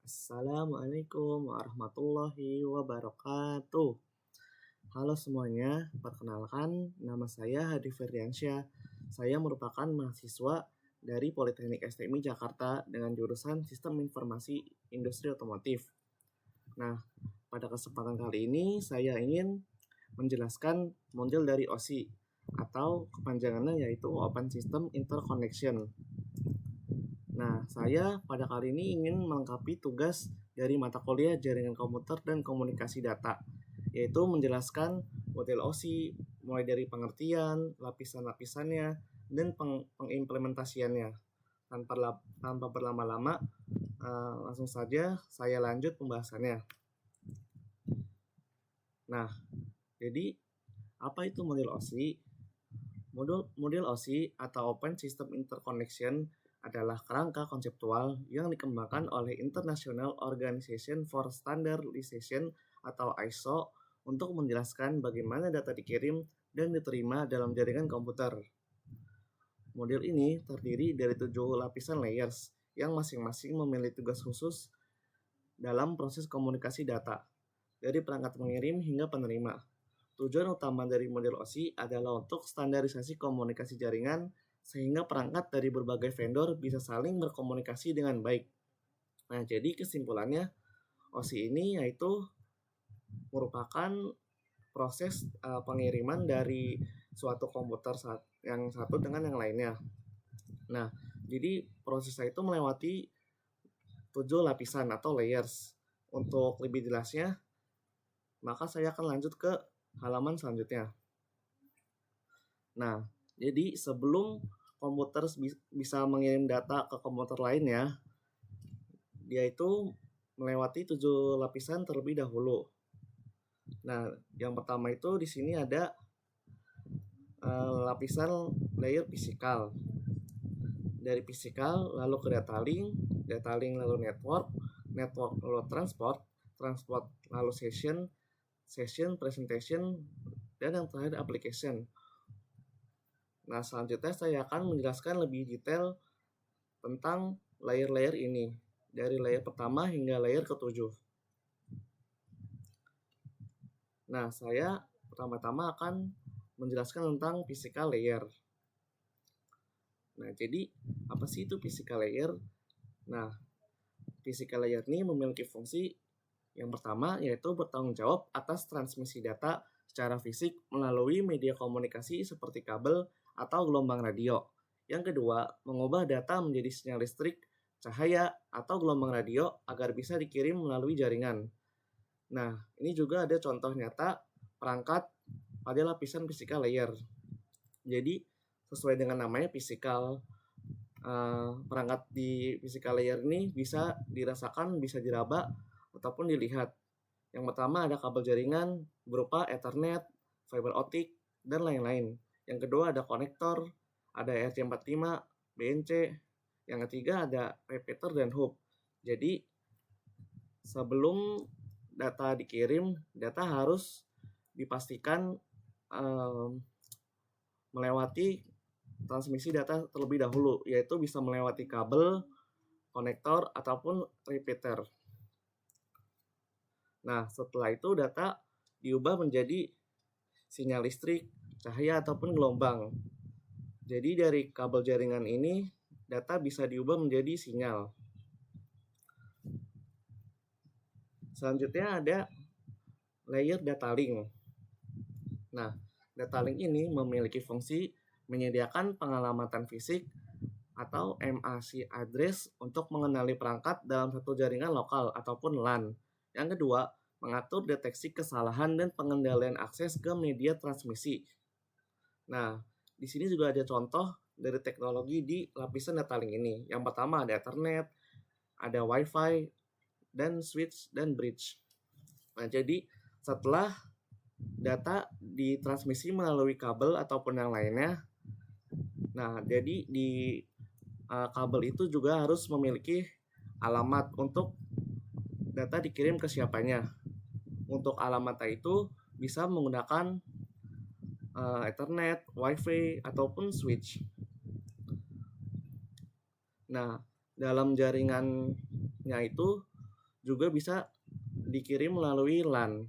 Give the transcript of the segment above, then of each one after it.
Assalamualaikum warahmatullahi wabarakatuh. Halo semuanya, perkenalkan nama saya Hadi Firdiansyah. Saya merupakan mahasiswa dari Politeknik STMI Jakarta dengan jurusan Sistem Informasi Industri Otomotif. Nah, pada kesempatan kali ini saya ingin menjelaskan model dari OSI atau kepanjangannya yaitu Open System Interconnection. Nah, saya pada kali ini ingin melengkapi tugas dari mata kuliah Jaringan Komputer dan Komunikasi Data, yaitu menjelaskan model OSI, mulai dari pengertian, lapisan-lapisannya, dan pengimplementasiannya. Tanpa berlama-lama, langsung saja saya lanjut pembahasannya. Nah, jadi apa itu model OSI? Model OSI atau Open System Interconnection adalah kerangka konseptual yang dikembangkan oleh International Organization for Standardization atau ISO untuk menjelaskan bagaimana data dikirim dan diterima dalam jaringan komputer. Model ini terdiri dari 7 lapisan layers yang masing-masing memiliki tugas khusus dalam proses komunikasi data, dari perangkat mengirim hingga penerima. Tujuan utama dari model OSI adalah untuk standarisasi komunikasi jaringan sehingga perangkat dari berbagai vendor bisa saling berkomunikasi dengan baik. Nah, jadi kesimpulannya OSI ini yaitu merupakan proses pengiriman dari suatu komputer yang satu dengan yang lainnya. Nah, jadi prosesnya itu melewati 7 lapisan atau layers. Untuk lebih jelasnya, maka saya akan lanjut ke halaman selanjutnya. Nah, jadi sebelum komputer bisa mengirim data ke komputer lainnya, dia itu melewati 7 lapisan terlebih dahulu. Nah, yang pertama itu di sini ada lapisan layer fisikal. Dari fisikal lalu ke data link lalu network lalu transport lalu session, presentation, dan yang terakhir application. Nah, selanjutnya saya akan menjelaskan lebih detail tentang layer-layer ini, dari layer pertama hingga layer ke-7. Nah, saya pertama-tama akan menjelaskan tentang physical layer. Nah, jadi apa sih itu physical layer? Nah, physical layer ini memiliki fungsi yang pertama yaitu bertanggung jawab atas transmisi data secara fisik melalui media komunikasi seperti kabel atau gelombang radio. Yang kedua, mengubah data menjadi sinyal listrik, cahaya, atau gelombang radio agar bisa dikirim melalui jaringan. Nah, ini juga ada contoh nyata perangkat pada lapisan physical layer. Jadi, sesuai dengan namanya physical, perangkat di physical layer ini bisa dirasakan, bisa diraba, ataupun dilihat. Yang pertama ada kabel jaringan berupa Ethernet, fiber optic, dan lain-lain. Yang kedua ada konektor, ada RJ45, BNC. Yang ketiga ada repeater dan hub. Jadi sebelum data dikirim, data harus dipastikan melewati transmisi data terlebih dahulu, yaitu bisa melewati kabel, konektor, ataupun repeater. Nah, setelah itu data diubah menjadi sinyal listrik, cahaya, ataupun gelombang. Jadi dari kabel jaringan ini, data bisa diubah menjadi sinyal. Selanjutnya ada layer data link. Nah, data link ini memiliki fungsi menyediakan pengalamatan fisik atau MAC address untuk mengenali perangkat dalam satu jaringan lokal ataupun LAN. Yang kedua, mengatur deteksi kesalahan dan pengendalian akses ke media transmisi. Nah, di sini juga ada contoh dari teknologi di lapisan data link ini. Yang pertama ada Ethernet, ada Wi-Fi, dan switch dan bridge. Nah, jadi setelah data ditransmisi melalui kabel ataupun yang lainnya, nah jadi di kabel itu juga harus memiliki alamat untuk data dikirim ke siapanya. Untuk alamat itu bisa menggunakan Ethernet, Wi-Fi, ataupun switch. Nah, dalam jaringannya itu juga bisa dikirim melalui LAN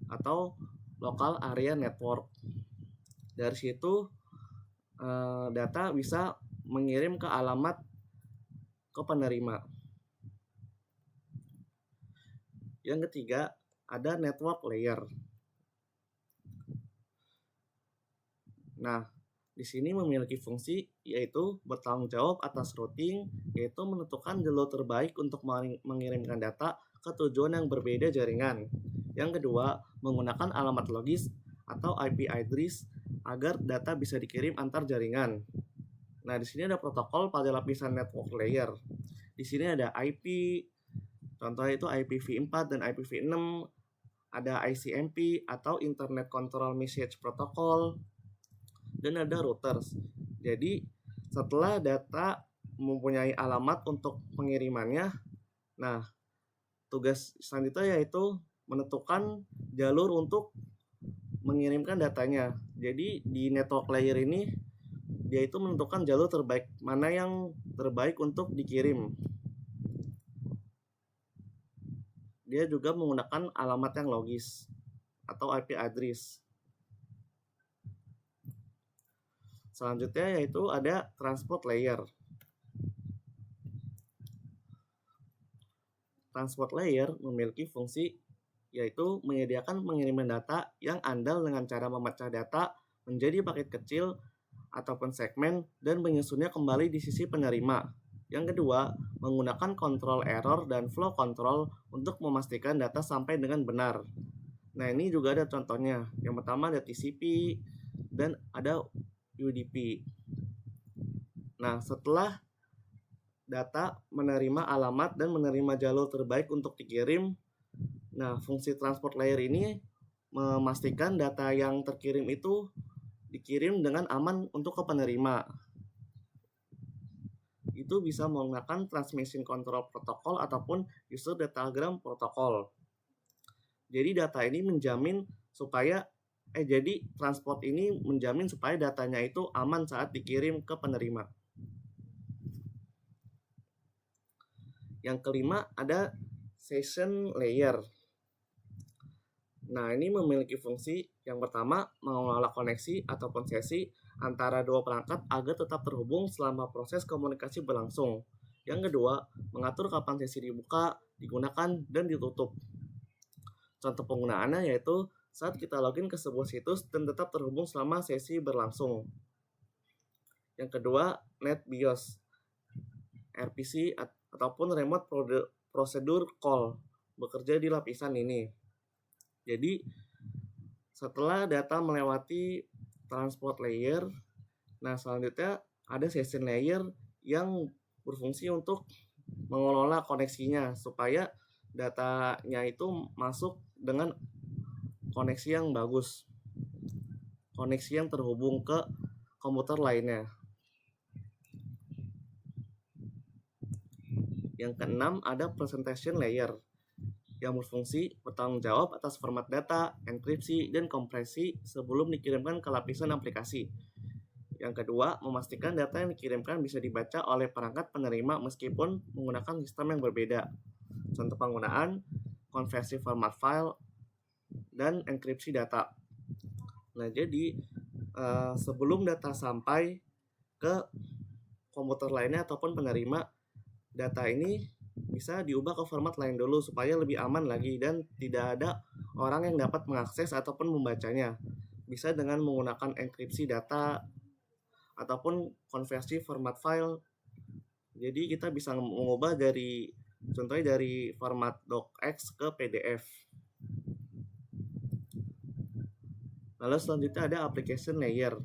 atau Local Area Network. Dari situ data bisa mengirim ke alamat ke penerima. Yang ketiga, ada network layer. Nah, di sini memiliki fungsi yaitu bertanggung jawab atas routing, yaitu menentukan jalur terbaik untuk mengirimkan data ke tujuan yang berbeda jaringan. Yang kedua, menggunakan alamat logis atau IP address agar data bisa dikirim antar jaringan. Nah, di sini ada protokol pada lapisan network layer. Di sini ada IP, contohnya itu IPv4 dan IPv6, ada ICMP atau Internet Control Message Protocol, dan ada routers. Jadi setelah data mempunyai alamat untuk pengirimannya, nah tugas selanjutnya yaitu menentukan jalur untuk mengirimkan datanya. Jadi di network layer ini dia itu menentukan jalur terbaik, mana yang terbaik untuk dikirim. Dia juga menggunakan alamat yang logis atau IP address. Selanjutnya yaitu ada transport layer. Transport layer memiliki fungsi yaitu menyediakan pengiriman data yang andal dengan cara memecah data menjadi paket kecil ataupun segmen dan menyusunnya kembali di sisi penerima. Yang kedua, menggunakan control error dan flow control untuk memastikan data sampai dengan benar. Nah, ini juga ada contohnya. Yang pertama ada TCP dan ada UDP. Nah, setelah data menerima alamat dan menerima jalur terbaik untuk dikirim, nah fungsi transport layer ini memastikan data yang terkirim itu dikirim dengan aman untuk ke penerima. Itu bisa menggunakan Transmission Control Protocol ataupun User Datagram Protocol. Jadi data ini menjamin supaya jadi transport ini menjamin supaya datanya itu aman saat dikirim ke penerima. Yang kelima ada Session Layer. Nah, ini memiliki fungsi yang pertama mengelola koneksi ataupun sesi antara dua perangkat agar tetap terhubung selama proses komunikasi berlangsung. Yang kedua, mengatur kapan sesi dibuka, digunakan, dan ditutup. Contoh penggunaannya yaitu saat kita login ke sebuah situs dan tetap terhubung selama sesi berlangsung. Yang kedua, NetBIOS, RPC ataupun Remote Procedure Call, bekerja di lapisan ini. Jadi, setelah data melewati transport layer, nah selanjutnya ada session layer yang berfungsi untuk mengelola koneksinya supaya datanya itu masuk dengan koneksi yang bagus, koneksi yang terhubung ke komputer lainnya. Yang keenam ada presentation layer yang berfungsi bertanggung jawab atas format data, enkripsi, dan kompresi sebelum dikirimkan ke lapisan aplikasi. Yang kedua, memastikan data yang dikirimkan bisa dibaca oleh perangkat penerima meskipun menggunakan sistem yang berbeda. Contoh penggunaan, konversi format file, dan enkripsi data. Nah, jadi sebelum data sampai ke komputer lainnya ataupun penerima, data ini bisa diubah ke format lain dulu supaya lebih aman lagi dan tidak ada orang yang dapat mengakses ataupun membacanya. Bisa dengan menggunakan enkripsi data ataupun konversi format file. Jadi kita bisa mengubah contohnya dari format docx ke PDF. Lalu selanjutnya ada application layer.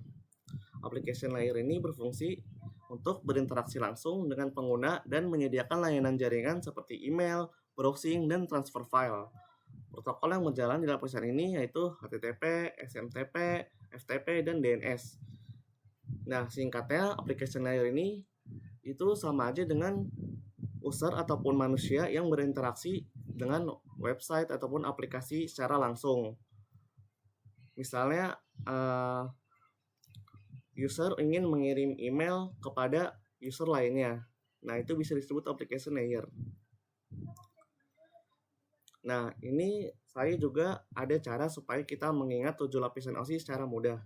Application layer ini berfungsi untuk berinteraksi langsung dengan pengguna dan menyediakan layanan jaringan seperti email, browsing, dan transfer file. Protokol yang berjalan di lapisan ini yaitu HTTP, SMTP, FTP, dan DNS. Nah, singkatnya application layer ini itu sama aja dengan user ataupun manusia yang berinteraksi dengan website ataupun aplikasi secara langsung. Misalnya user ingin mengirim email kepada user lainnya. Nah, itu bisa disebut application layer. Nah, ini saya juga ada cara supaya kita mengingat 7 lapisan OSI secara mudah.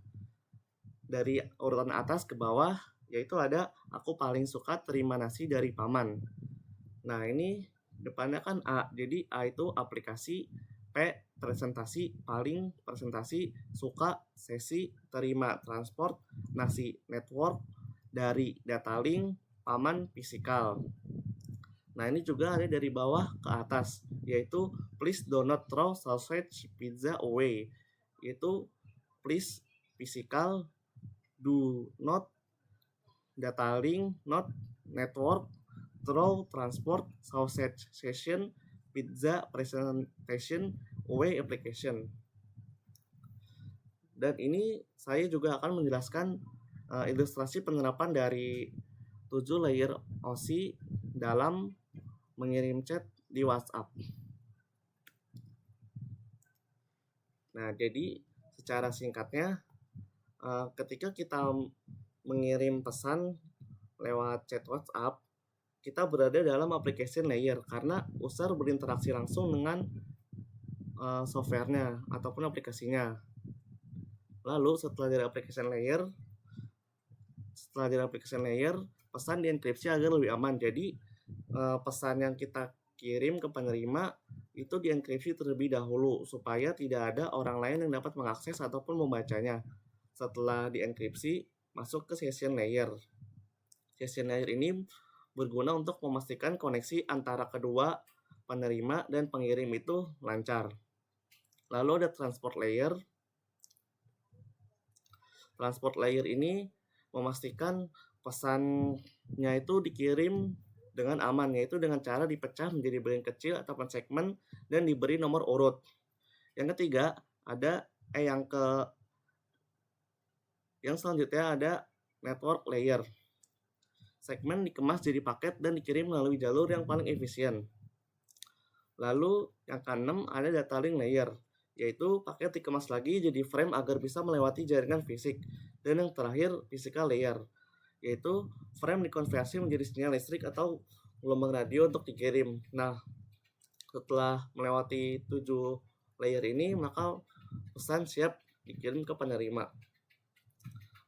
Dari urutan atas ke bawah, yaitu ada aku paling suka terima nasi dari paman. Nah, ini depannya kan A. Jadi A itu aplikasi, P presentasi, paling presentasi, suka sesi, terima transport, nasi network, dari data link, paman fisikal. Nah, ini juga ada dari bawah ke atas, yaitu please do not throw sausage pizza away. Yaitu please physical, do not data link, not network, throw transport, sausage session, pizza presentation, away application. Dan ini saya juga akan menjelaskan ilustrasi penerapan dari 7 layer OSI dalam mengirim chat di WhatsApp. Nah, jadi secara singkatnya, ketika kita mengirim pesan lewat chat WhatsApp, kita berada dalam application layer karena user berinteraksi langsung dengan softwarenya ataupun aplikasinya. Lalu setelah dari application layer, pesan dienkripsi agar lebih aman. Jadi pesan yang kita kirim ke penerima itu dienkripsi terlebih dahulu supaya tidak ada orang lain yang dapat mengakses ataupun membacanya. Setelah dienkripsi, masuk ke session layer. Session layer ini berguna untuk memastikan koneksi antara kedua penerima dan pengirim itu lancar. Lalu ada transport layer. Transport layer ini memastikan pesannya itu dikirim dengan aman, yaitu dengan cara dipecah menjadi bagian kecil ataupun segmen dan diberi nomor urut. Yang ketiga, yang selanjutnya ada network layer. Segmen dikemas jadi paket dan dikirim melalui jalur yang paling efisien. Lalu yang keenam ada data link layer, yaitu paket dikemas lagi jadi frame agar bisa melewati jaringan fisik. Dan yang terakhir physical layer, yaitu frame dikonversi menjadi sinyal listrik atau gelombang radio untuk dikirim. Nah, setelah melewati 7 layer ini, maka pesan siap dikirim ke penerima.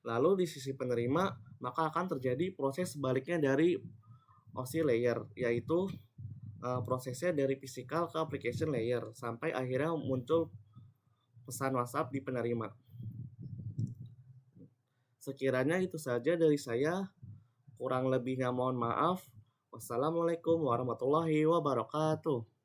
Lalu di sisi penerima, maka akan terjadi proses sebaliknya dari OSI layer, yaitu prosesnya dari physical ke application layer sampai akhirnya muncul pesan WhatsApp di penerima. Sekiranya itu saja dari saya, kurang lebihnya mohon maaf. Wassalamualaikum warahmatullahi wabarakatuh.